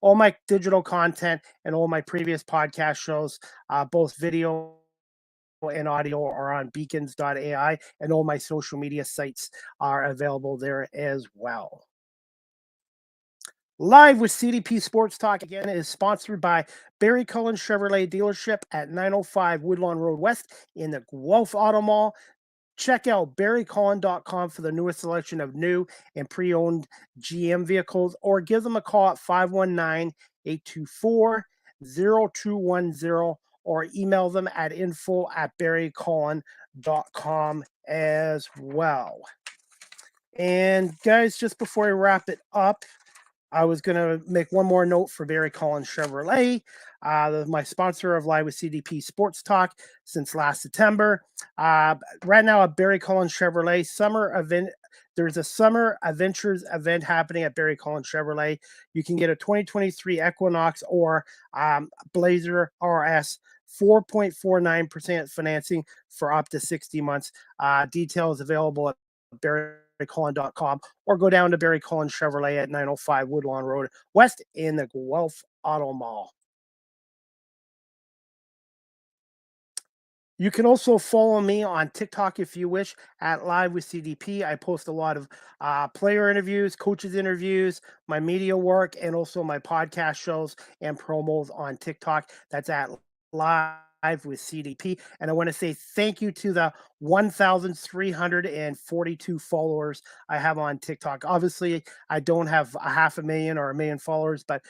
all my digital content, and all my previous podcast shows, both video and audio, are on beacons.ai, and all my social media sites are available there as well. Live with CDP Sports Talk again is sponsored by Barry Cullen Chevrolet Dealership at 905 Woodlawn Road West in the Guelph Auto Mall. Check out barrycullen.com for the newest selection of new and pre-owned GM vehicles, or give them a call at 519-824-0210, or email them at info@barrycullen.com as well. And guys, just before I wrap it up, I was going to make one more note for Barry Cullen Chevrolet, my sponsor of Live with CDP Sports Talk since last September. Right now at Barry Cullen Chevrolet summer event, there's a summer adventures event happening at Barry Cullen Chevrolet. You can get a 2023 Equinox or Blazer RS 4.49% financing for up to 60 months. Details available at barrycullen.com, or go down to Barry Cullen Chevrolet at 905 Woodlawn Road West in the Guelph Auto Mall. You can also follow me on TikTok if you wish at Live with CDP. I post a lot of player interviews, coaches interviews, my media work, and also my podcast shows and promos on TikTok. That's at Live with CDP. And I want to say thank you to the 1,342 followers I have on TikTok. Obviously, I don't have 500,000 or 1 million followers, but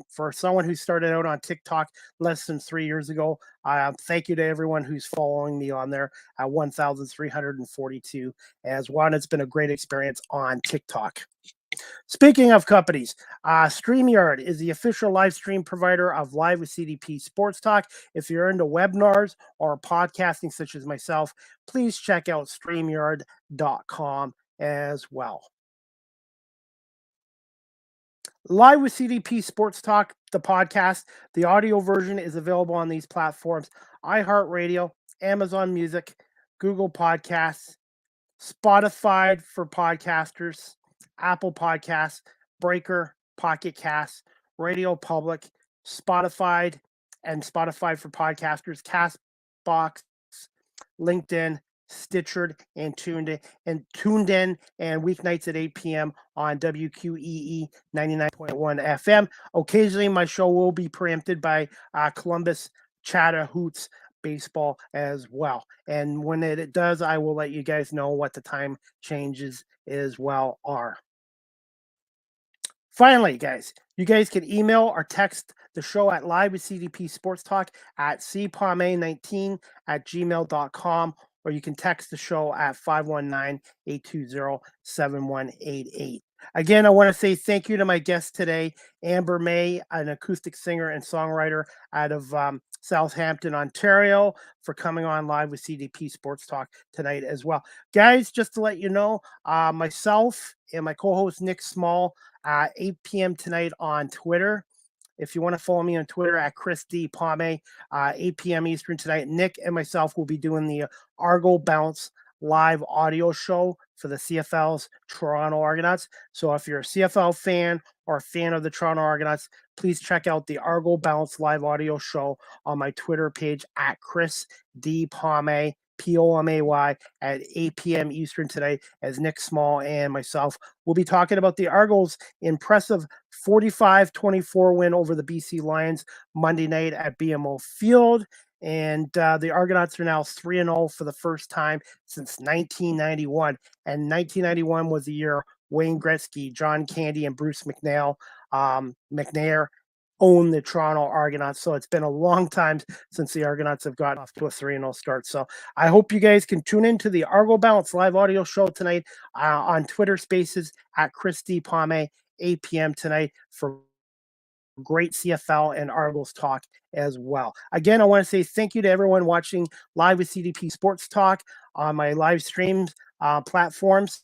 for someone who started out on TikTok less than 3 years ago, thank you to everyone who's following me on there at 1,342 as well. And it's been a great experience on TikTok. Speaking of companies, StreamYard is the official live stream provider of Live with CDP Sports Talk. If you're into webinars or podcasting such as myself, please check out StreamYard.com as well. Live with CDP Sports Talk, the podcast, the audio version is available on these platforms: iHeartRadio, Amazon Music, Google Podcasts, Spotify for podcasters, Apple Podcasts, Breaker, Pocket Casts, Radio Public, Spotify, and Spotify for podcasters, Castbox, LinkedIn, Stitcher, and tuned in, and weeknights at 8 p.m. on WQEE 99.1 FM. Occasionally, my show will be preempted by Columbus Chattahoochee baseball as well. And when it does, I will let you guys know what the time changes as well are. Finally, guys, you guys can email or text the show at Live with CDP Sports Talk at cpame19@gmail.com, or you can text the show at 519-820-7188. Again, I want to say thank you to my guest today, Amber May, an acoustic singer and songwriter out of Southampton, Ontario, for coming on Live with CDP Sports Talk tonight as well. Guys, just to let you know, myself and my co-host Nick Small, 8 p.m. tonight on Twitter. If you want to follow me on Twitter at Chris D. Palme, 8 p.m. Eastern tonight, Nick and myself will be doing the Argo Bounce live audio show for the CFL's Toronto Argonauts. So if you're a CFL fan or a fan of the Toronto Argonauts, please check out the Argo Bounce live audio show on my Twitter page at Chris D. Palme, Pomay, at 8 p.m. Eastern today, as Nick Small and myself will be talking about the Argos' impressive 45-24 win over the BC Lions Monday night at BMO Field. And the Argonauts are now 3-0 for the first time since 1991. And 1991 was the year Wayne Gretzky, John Candy, and Bruce McNair own the Toronto Argonauts. So it's been a long time since the Argonauts have gotten off to a 3-0 start. So I hope you guys can tune into the Argo Bounce live audio show tonight on Twitter Spaces at Chris D. Palme, 8 p.m. tonight, for great CFL and Argos talk as well. Again, I want to say thank you to everyone watching Live with CDP Sports Talk on my live streams platforms,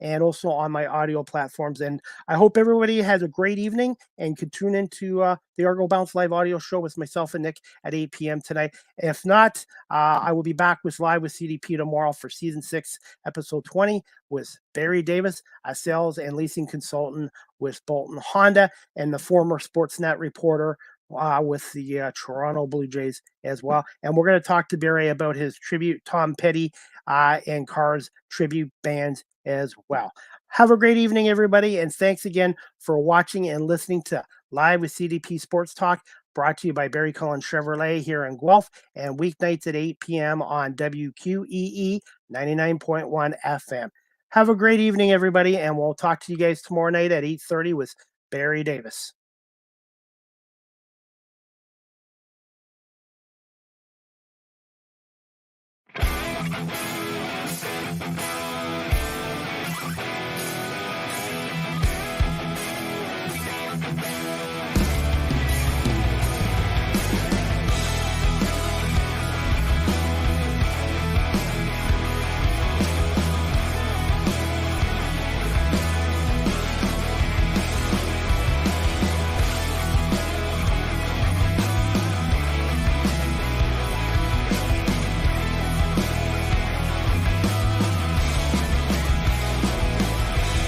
and also on my audio platforms. And I hope everybody has a great evening and can tune into the Argo Bounce live audio show with myself and Nick at 8 p.m. tonight. If not, I will be back with Live with CDP tomorrow for Season 6, Episode 20, with Barry Davis, a sales and leasing consultant with Bolton Honda, and the former Sportsnet reporter with the Toronto Blue Jays as well. And we're going to talk to Barry about his tribute Tom Petty and Cars tribute bands as well. Have a great evening, everybody, and thanks again for watching and listening to Live with CDP Sports Talk, brought to you by Barry Cullen Chevrolet here in Guelph, and weeknights at 8 p.m. on WQEE 99.1 FM. Have a great evening, everybody, and we'll talk to you guys tomorrow night at 8:30 with Barry Davis.